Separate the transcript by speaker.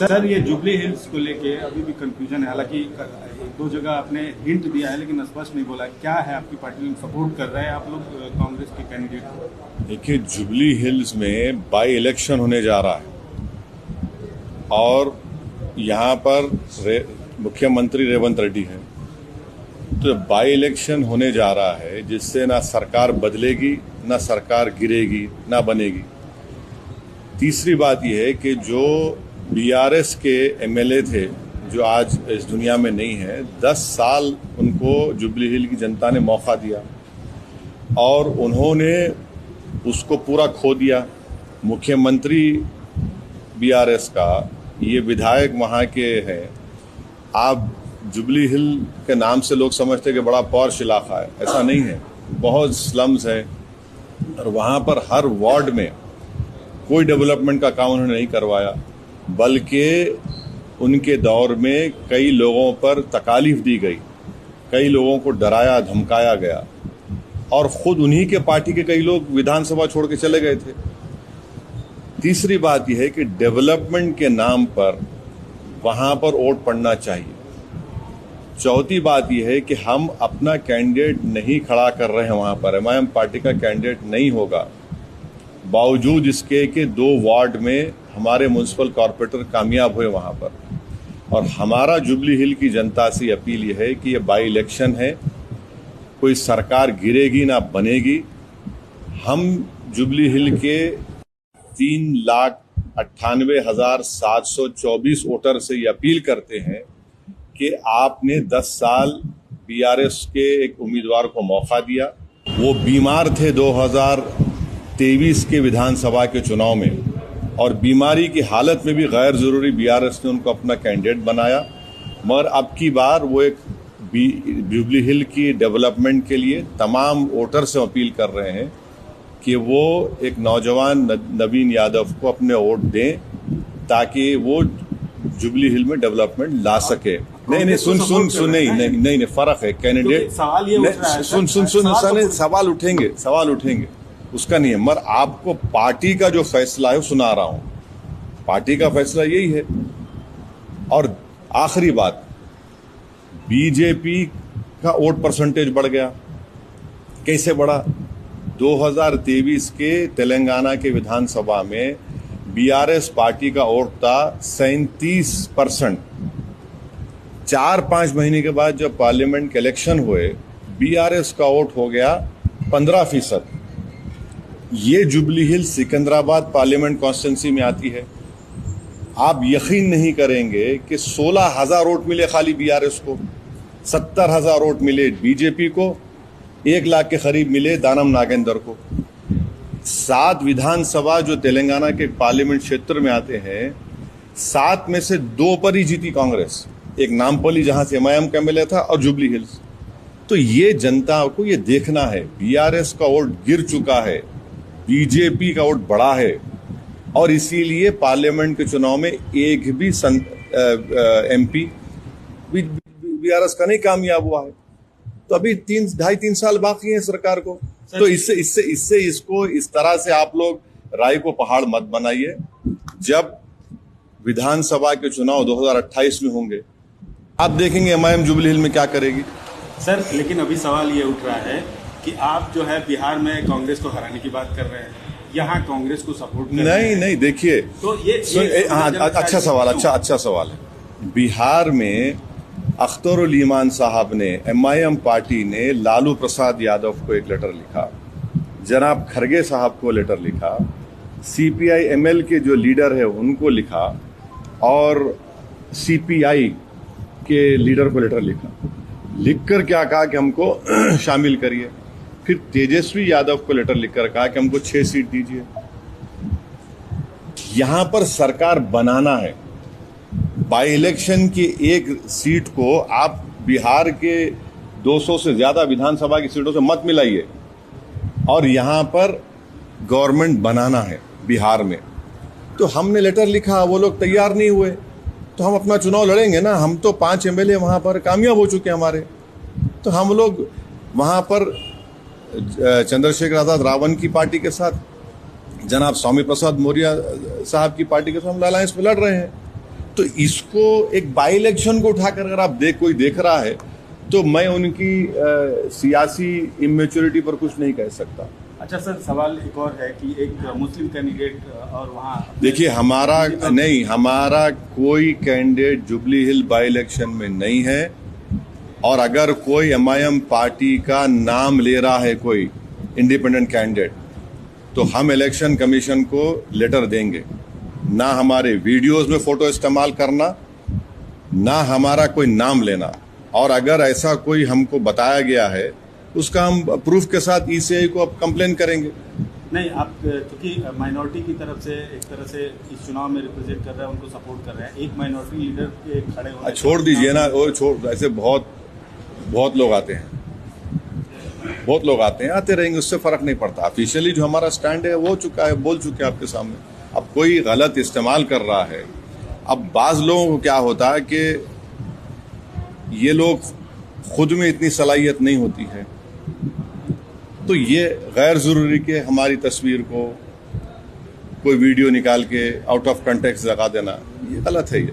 Speaker 1: Sir ये jubilee hills को लेके अभी भी कंफ्यूजन है। हालांकि एक दो जगह आपने हिंट दिया है लेकिन स्पष्ट नहीं बोला। क्या है आपकी पार्टी में सपोर्ट कर रहे हैं आप लोग कांग्रेस के कैंडिडेट को?
Speaker 2: देखिए, जुबली हिल्स में बाई इलेक्शन होने जा रहा है और यहाँ पर मुख्यमंत्री रेवंत रेड्डी है। तो बाई इलेक्शन होने जा रहा है जिससे ना सरकार बदलेगी, ना सरकार गिरेगी, ना बनेगी। तीसरी बात यह है कि जो बीआरएस के एमएलए थे जो आज इस दुनिया में नहीं है, 10 साल उनको जुबली हिल की जनता ने मौका दिया और उन्होंने उसको पूरा खो दिया। मुख्यमंत्री बीआरएस का, ये विधायक वहाँ के हैं। आप जुबली हिल के नाम से लोग समझते हैं कि बड़ा पॉश इलाका है, ऐसा नहीं है। बहुत स्लम्स है और वहाँ पर हर वार्ड में कोई डेवलपमेंट का काम उन्होंने नहीं करवाया, बल्कि उनके दौर में कई लोगों पर तकालीफ दी गई, कई लोगों को डराया धमकाया गया और खुद उन्हीं के पार्टी के कई लोग विधानसभा छोड़ के चले गए थे। तीसरी बात यह है कि डेवलपमेंट के नाम पर वहां पर वोट पड़ना चाहिए। चौथी बात यह है कि हम अपना कैंडिडेट नहीं खड़ा कर रहे हैं, वहां पर एमआईएम पार्टी का कैंडिडेट नहीं होगा, बावजूद इसके कि 2 वार्ड में हमारे म्युनिसिपल कॉर्पोरेटर कामयाब हुए वहां पर। और हमारा जुबली हिल की जनता से अपील यह है कि ये बाई इलेक्शन है, कोई सरकार गिरेगी ना बनेगी। हम जुबली हिल के 3,98,724 वोटर से ये अपील करते हैं कि आपने 10 साल बीआरएस के एक उम्मीदवार को मौका दिया। वो बीमार थे 2023 के विधानसभा के चुनाव में और बीमारी की हालत में भी गैर जरूरी बीआरएस ने उनको अपना कैंडिडेट बनाया, मगर अब की बार वो एक जुबली हिल की डेवलपमेंट के लिए तमाम वोटर से अपील कर रहे हैं कि वो एक नौजवान नवीन यादव को अपने वोट दें ताकि वो जुबली हिल में डेवलपमेंट ला सके। नहीं, सुन नहीं, फर्क है कैंडिडेट।
Speaker 1: सवाल ये उठ रहा है,
Speaker 2: सुन सवाल उठेंगे उसका नहीं है, मगर आपको पार्टी का जो फैसला है वो सुना रहा हूं। पार्टी का फैसला यही है। और आखिरी बात, बीजेपी का वोट परसेंटेज बढ़ गया। कैसे बढ़ा? 2023 के तेलंगाना के विधानसभा में बीआरएस पार्टी का वोट था 37%। 4-5 महीने के बाद जब पार्लियामेंट के इलेक्शन हुए, बीआरएस का वोट हो गया 15%। ये जुबली हिल सिकंदराबाद पार्लियामेंट कॉन्स्टिट्यूंसी में आती है। आप यकीन नहीं करेंगे कि 16,000 वोट मिले खाली बीआरएस को, 70,000 वोट मिले बीजेपी को, 1 लाख के करीब मिले दानम नागेंद्र को। 7 विधानसभा जो तेलंगाना के पार्लियामेंट क्षेत्र में आते हैं, 7 में से 2 पर ही जीती कांग्रेस। एक नामपल्ली जहां से एमआईएम का एमएलए था और जुबली हिल्स। तो ये जनता को ये देखना है, बीआरएस का वोट गिर चुका है, बीजेपी का वोट बढ़ा है और इसीलिए पार्लियामेंट के चुनाव में एक भी एमपी बीआरएस का नहीं कामयाब हुआ है। तो अभी 2.5-3 साल बाकी है सरकार को। तो इससे इसको इस तरह से आप लोग राय को पहाड़ मत बनाइए। जब विधानसभा के चुनाव 2028 में होंगे, आप देखेंगे एमआईएम जुबली हिल में क्या करेगी।
Speaker 1: सर, लेकिन अभी सवाल ये उठ रहा है कि आप जो है बिहार में कांग्रेस को हराने की बात कर रहे हैं, यहाँ कांग्रेस को सपोर्ट कर रहे हैं।
Speaker 2: नहीं, देखिए,
Speaker 1: तो ये
Speaker 2: अच्छा सवाल है। बिहार में अख्तरुल ईमान साहब ने, एमआईएम पार्टी ने लालू प्रसाद यादव को एक लेटर लिखा, जनाब खरगे साहब को लेटर लिखा, सीपीआई एमएल के जो लीडर है उनको लिखा और सीपीआई के लीडर को लेटर लिखकर क्या कहा कि हमको शामिल करिए। फिर तेजस्वी यादव को लेटर लिखकर कहा कि हमको 6 सीट दीजिए। यहां पर सरकार बनाना है। बाई इलेक्शन की एक सीट को आप बिहार के 200 से ज्यादा विधानसभा की सीटों से मत मिलाइए और यहां पर गवर्नमेंट बनाना है बिहार में। तो हमने लेटर लिखा, वो लोग तैयार नहीं हुए, तो हम अपना चुनाव लड़ेंगे ना। हम तो 5 एमएलए वहां पर कामयाब हो चुके हैं हमारे, तो हम लोग वहां पर चंद्रशेखर आजाद रावण की पार्टी के साथ, जनाब स्वामी प्रसाद मौर्य साहब की पार्टी के साथ हम अलायंस में लड़ रहे हैं। तो इसको एक बाई इलेक्शन को उठाकर अगर आप कोई देख रहा है तो मैं उनकी सियासी इमेच्योरिटी पर कुछ नहीं कह सकता।
Speaker 1: अच्छा सर, सवाल एक और है कि एक मुस्लिम कैंडिडेट और वहाँ
Speaker 2: देखिए, हमारा कोई candidate jubilee hill by election में नहीं है, और अगर कोई एमआईएम पार्टी का नाम ले रहा है कोई इंडिपेंडेंट कैंडिडेट, तो हम इलेक्शन कमीशन को लेटर देंगे। ना हमारे वीडियोस में फोटो इस्तेमाल करना, ना हमारा कोई नाम लेना, और अगर ऐसा कोई हमको बताया गया है उसका हम प्रूफ के साथ ईसीआई को अब कंप्लेन करेंगे।
Speaker 1: नहीं, आप क्योंकि माइनॉरिटी की तरफ से एक तरह से इस चुनाव में रिप्रेजेंट कर रहे हैं, उनको सपोर्ट कर रहे हैं, एक माइनॉरिटी लीडर के खड़े होने,
Speaker 2: छोड़ दीजिए ना, वो ऐसे बहुत लोग आते हैं, आते रहेंगे, उससे फर्क नहीं पड़ता। ऑफिशियली जो हमारा स्टैंड है वो चुका है, बोल चुके हैं आपके सामने। अब कोई गलत इस्तेमाल कर रहा है, अब बाज लोगों को क्या होता है कि ये लोग खुद में इतनी सलाहियत नहीं होती है, तो ये गैर जरूरी के हमारी तस्वीर को कोई वीडियो निकाल के आउट ऑफ कंटेक्स्ट लगा देना, ये गलत है। ये